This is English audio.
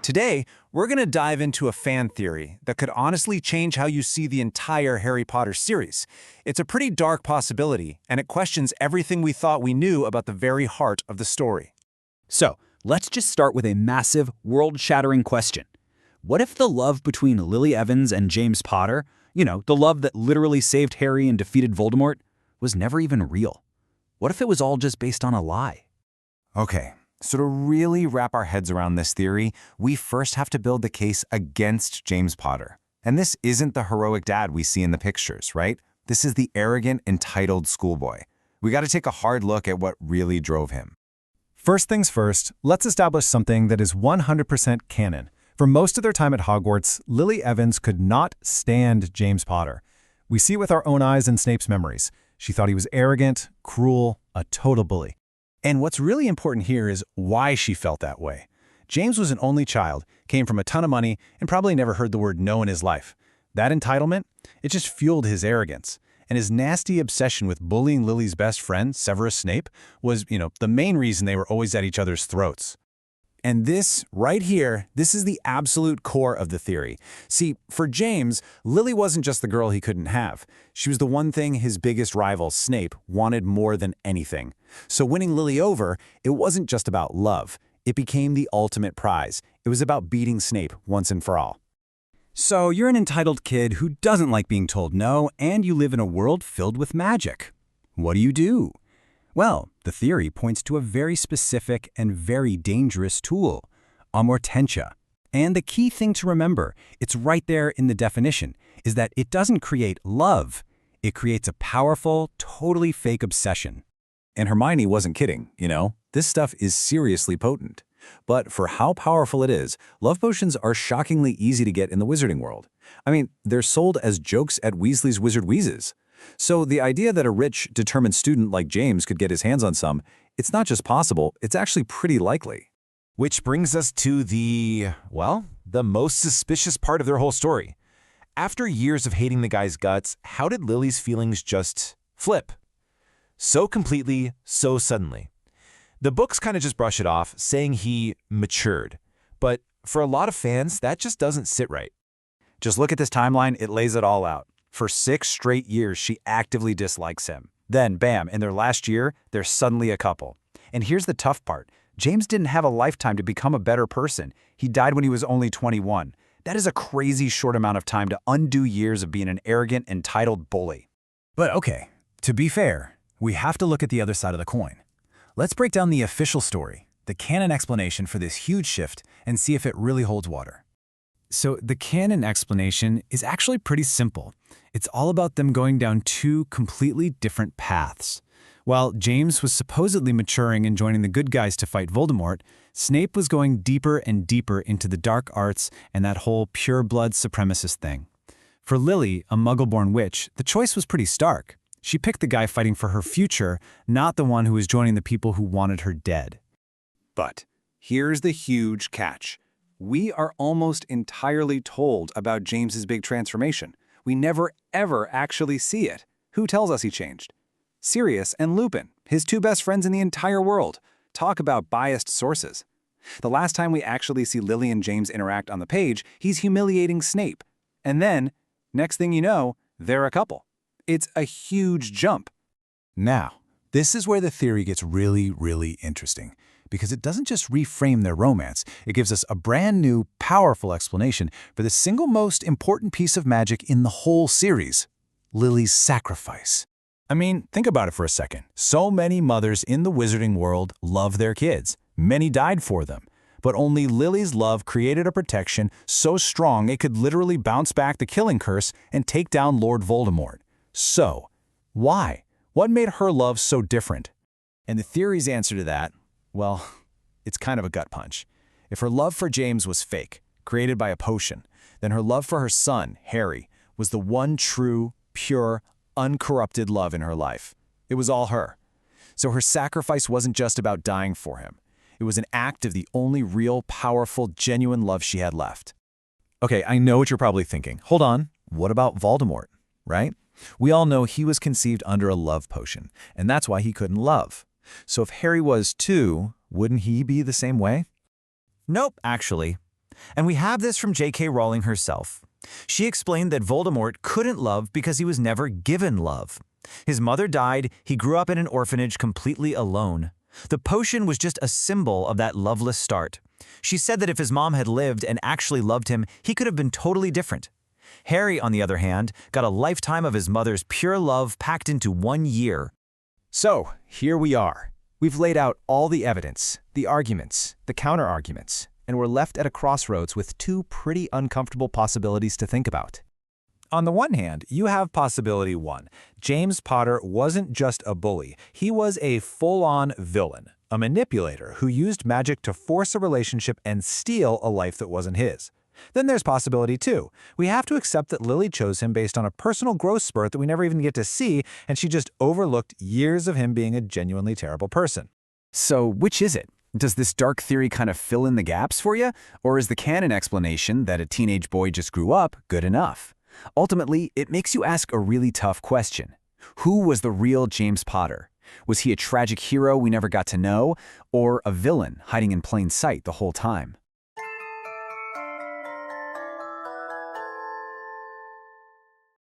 Today, we're going to dive into a fan theory that could honestly change how you see the entire Harry Potter series. It's a pretty dark possibility, and it questions everything we thought we knew about the very heart of the story. So, let's just start with a massive, world-shattering question. What if the love between Lily Evans and James Potter, the love that literally saved Harry and defeated Voldemort, was never even real? What if it was all just based on a lie? Okay, so to really wrap our heads around this theory, we first have to build the case against James Potter. And this isn't the heroic dad we see in the pictures, right? This is the arrogant, entitled schoolboy. We got to take a hard look at what really drove him. First things first, let's establish something that is 100% canon. For most of their time at Hogwarts, Lily Evans could not stand James Potter. We see it with our own eyes in Snape's memories. She thought he was arrogant, cruel, a total bully. And what's really important here is why she felt that way. James was an only child, came from a ton of money, and probably never heard the word no in his life. That entitlement, it just fueled his arrogance. And his nasty obsession with bullying Lily's best friend, Severus Snape, was, the main reason they were always at each other's throats. And this, right here, this is the absolute core of the theory. See, for James, Lily wasn't just the girl he couldn't have. She was the one thing his biggest rival, Snape, wanted more than anything. So winning Lily over, it wasn't just about love. It became the ultimate prize. It was about beating Snape once and for all. So you're an entitled kid who doesn't like being told no, and you live in a world filled with magic. What do? Well, the theory points to a very specific and very dangerous tool, Amortentia. And the key thing to remember, it's right there in the definition, is that it doesn't create love. It creates a powerful, totally fake obsession. And Hermione wasn't kidding, This stuff is seriously potent. But for how powerful it is, love potions are shockingly easy to get in the wizarding world. I mean, they're sold as jokes at Weasley's Wizard Wheezes. So the idea that a rich, determined student like James could get his hands on some, it's not just possible, it's actually pretty likely. Which brings us to the most suspicious part of their whole story. After years of hating the guy's guts, how did Lily's feelings just flip? So completely, so suddenly. The books kind of just brush it off, saying he matured. But for a lot of fans, that just doesn't sit right. Just look at this timeline, it lays it all out. For 6 straight years, she actively dislikes him. Then, bam, in their last year, they're suddenly a couple. And here's the tough part. James didn't have a lifetime to become a better person. He died when he was only 21. That is a crazy short amount of time to undo years of being an arrogant, entitled bully. But okay, to be fair, we have to look at the other side of the coin. Let's break down the official story, the canon explanation for this huge shift, and see if it really holds water. So the canon explanation is actually pretty simple. It's all about them going down 2 completely different paths. While James was supposedly maturing and joining the good guys to fight Voldemort, Snape was going deeper and deeper into the dark arts and that whole pure-blood supremacist thing. For Lily, a Muggle-born witch, the choice was pretty stark. She picked the guy fighting for her future, not the one who was joining the people who wanted her dead. But here's the huge catch. We are almost entirely told about James's big transformation. We never, ever actually see it. Who tells us he changed? Sirius and Lupin, his 2 best friends in the entire world. Talk about biased sources. The last time we actually see Lily and James interact on the page, he's humiliating Snape. And then, next thing you know, they're a couple. It's a huge jump. Now, this is where the theory gets really, really interesting, because it doesn't just reframe their romance, it gives us a brand new, powerful explanation for the single most important piece of magic in the whole series, Lily's sacrifice. I mean, think about it for a second. So many mothers in the wizarding world love their kids. Many died for them. But only Lily's love created a protection so strong it could literally bounce back the killing curse and take down Lord Voldemort. So, why? What made her love so different? And the theory's answer to that, well, it's kind of a gut punch. If her love for James was fake, created by a potion, then her love for her son, Harry, was the one true, pure, uncorrupted love in her life. It was all her. So her sacrifice wasn't just about dying for him. It was an act of the only real, powerful, genuine love she had left. Okay, I know what you're probably thinking. Hold on, what about Voldemort, right? We all know he was conceived under a love potion, and that's why he couldn't love. So if Harry was too, wouldn't he be the same way? Nope, actually. And we have this from J.K. Rowling herself. She explained that Voldemort couldn't love because he was never given love. His mother died, he grew up in an orphanage completely alone. The potion was just a symbol of that loveless start. She said that if his mom had lived and actually loved him, he could have been totally different. Harry, on the other hand, got a lifetime of his mother's pure love packed into 1 year. So, here we are. We've laid out all the evidence, the arguments, the counter-arguments, and we're left at a crossroads with two pretty uncomfortable possibilities to think about. On the one hand, you have possibility 1. James Potter wasn't just a bully, he was a full-on villain, a manipulator who used magic to force a relationship and steal a life that wasn't his. Then there's possibility 2. We have to accept that Lily chose him based on a personal growth spurt that we never even get to see, and she just overlooked years of him being a genuinely terrible person. So which is it? Does this dark theory kind of fill in the gaps for you? Or is the canon explanation that a teenage boy just grew up good enough? Ultimately, it makes you ask a really tough question. Who was the real James Potter? Was he a tragic hero we never got to know, or a villain hiding in plain sight the whole time?